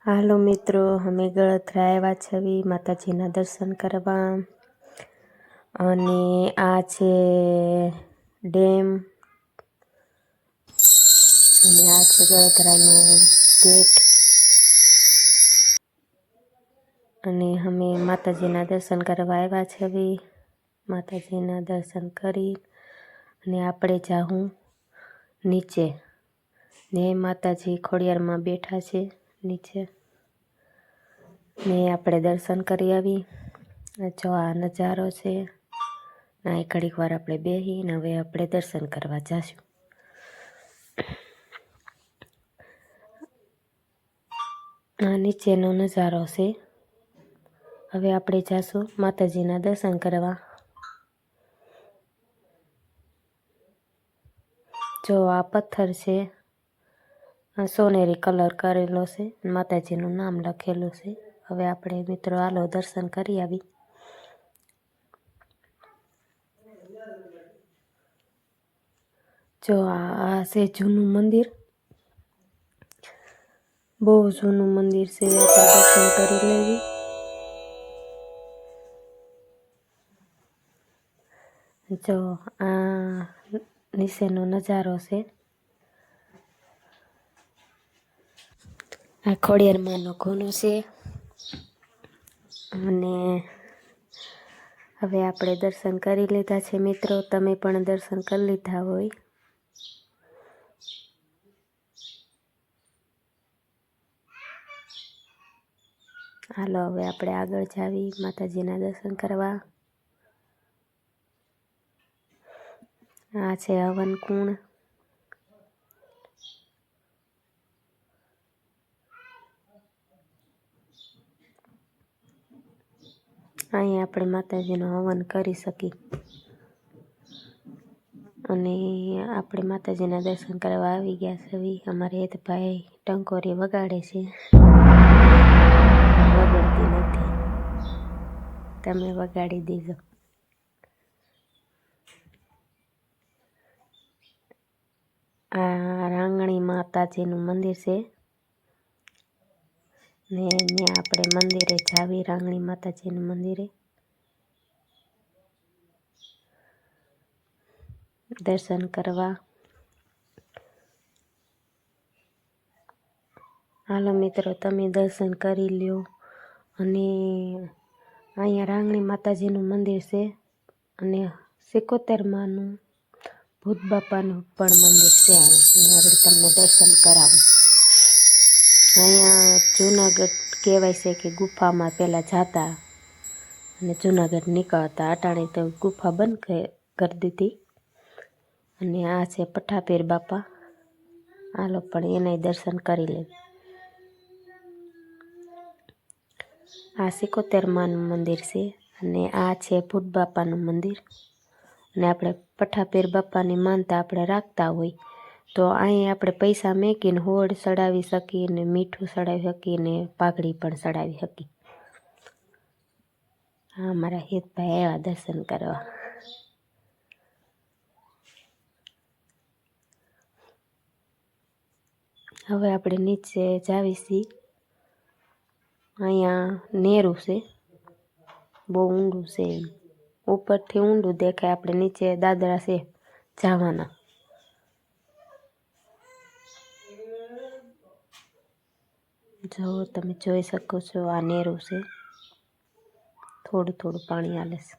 હાલો મિત્રો, અમે ગળથરા આવ્યા છવી માતાજીના દર્શન કરવા. અને આ છે ડેમ અને આ છે ગળથરાનો ગેટ. અને અમે માતાજીના દર્શન કરવા આવ્યા છવી. માતાજીના દર્શન કરી અને આપણે જાઉં નીચે. ને માતાજી ખોડિયારમાં બેઠા છે નીચે. ને આપણે દર્શન કરી આવી. જો આ નજારો છે. ના ઘડીક વાર આપણે બેહીને હવે આપણે દર્શન કરવા જાશું. આ નીચેનો નજારો છે. હવે આપણે જાશું માતાજીના દર્શન કરવા. જો આ પથ્થર છે, સોનેરી કલર કરેલો છે, માતાજીનું નામ લખેલું છે. હવે આપણે મિત્રો હાલો દર્શન કરી આવી. જો આ છે જૂનું મંદિર, બહુ જૂનું મંદિર છે. આપણે દર્શન કરી લેવી. જો આ નીચેનો નજારો છે. આ ખોડિયારમાંનો ખૂણો છે. અને હવે આપણે દર્શન કરી લીધા છે મિત્રો. તમે પણ દર્શન કરી લીધા હોય. હાલો હવે આપણે આગળ જાવી માતાજીના દર્શન કરવા. આ છે હવન કુંડ. અહીંયા આપણે માતાજીનો હવન કરી શકીએ. અને આપણે માતાજીના દર્શન કરવા આવી ગયા છે. અમારે હેતભાઈ ટંકોરી વગાડે છે. વગાડતી નથી, તમે વગાડી દેજો. આ રાંગણી માતાજીનું મંદિર છે. ને ત્યાં આપણે મંદિરે જાવી, રાંગણી માતાજીનું મંદિરે દર્શન કરવા. હાલો મિત્રો, તમે દર્શન કરી લ્યો. અને અહીંયા રાંગણી માતાજીનું મંદિર છે. અને 71માનું ભૂત બાપાનું પણ મંદિર છે. હવે તમને દર્શન કરાવું. અહીંયા જૂનાગઢ કહેવાય છે કે ગુફામાં પહેલાં જાતા અને જૂનાગઢ નીકળતા. અટાણે તો ગુફા બંધ કરી દીધી. અને આ છે પઠાપીર બાપા. હાલો પણ એનાય દર્શન કરી લે. આ 71માનું મંદિર છે. અને આ છે ભૂત બાપાનું મંદિર. અને આપણે પઠાપીર બાપાની માનતા આપણે રાખતા હોય તો અહીં આપણે પૈસા મેકીને હોડ ચડાવી શકીએ, ને મીઠું ચડાવી શકીએ, ને પાઘડી પણ ચડાવી શકીએ. હા, મારા હેતભાઈ આવ્યા દર્શન કરવા. હવે આપણે નીચે જાવી છીએ. અહીંયા નેરું છે, બહુ ઊંડું છે. ઉપરથી ઊંડું દેખાય. આપણે નીચે દાદરા છે જવાના. જો તમે જોઈ શકો છો, આ નેરું છે. થોડું થોડું પાણી હાલે છે.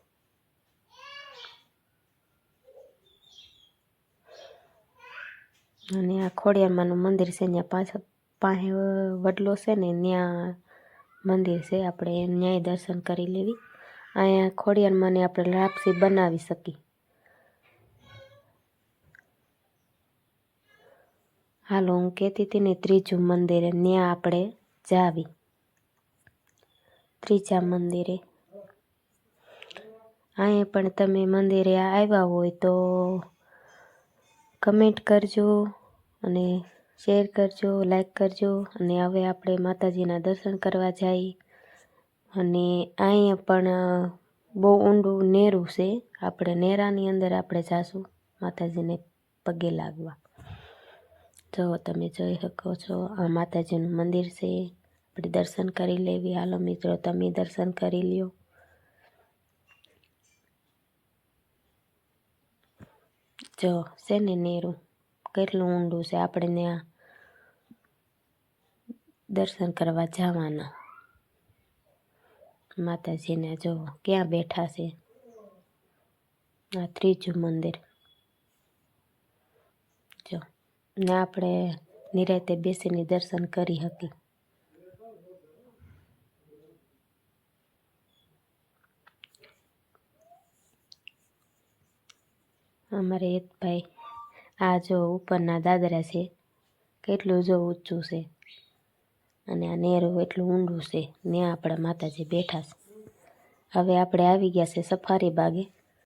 અને આ ખોડિયારમાંનું મંદિર છે. ત્યાં પાછળ પાસે વડલો છે ને, ત્યાં મંદિર છે. આપણે ન્યાય દર્શન કરી લેવી. અહીંયા ખોડિયારમાંને આપણે લાપસી બનાવી શકીએ. હાલો, હું કહેતી હતી ને ત્રીજું મંદિરે, ત્યાં આપણે જાવી. ત્રીજા મંદિરે અહીંયા પણ તમે મંદિરે આવ્યા હોય તો કમેન્ટ કરજો અને શેર કરજો, લાઈક કરજો. અને હવે આપણે માતાજીના દર્શન કરવા જઈએ. અને અહીંયા પણ બહુ ઊંડું નેરું છે. આપણે નેરાની અંદર આપણે જાશું માતાજીને પગે લાગવા. જો તમે જોઈ શકો છો, આ માતાજીનું મંદિર છે. આપણે દર્શન કરી લેવી. હાલો મિત્રો, તમે દર્શન કરી લ્યો. જો છે ને નેરું કેટલું ઊંડું છે. આપણે ત્યાં દર્શન કરવા જવાના. માતાજીને જો ક્યાં બેઠા છે. આ ત્રીજું મંદિર. જો ને આપણે નિરાતે બેસીને દર્શન કરી શકીએ. અમારે એક ભાઈ આ જો ઉપરના દાદરા છે, કેટલું જો ઊંચું છે, અને આ નેરું એટલું ઊંડું છે. ત્યાં આપણા માતાજી બેઠા છે. હવે આપણે આવી ગયા છે સફારી બાગે.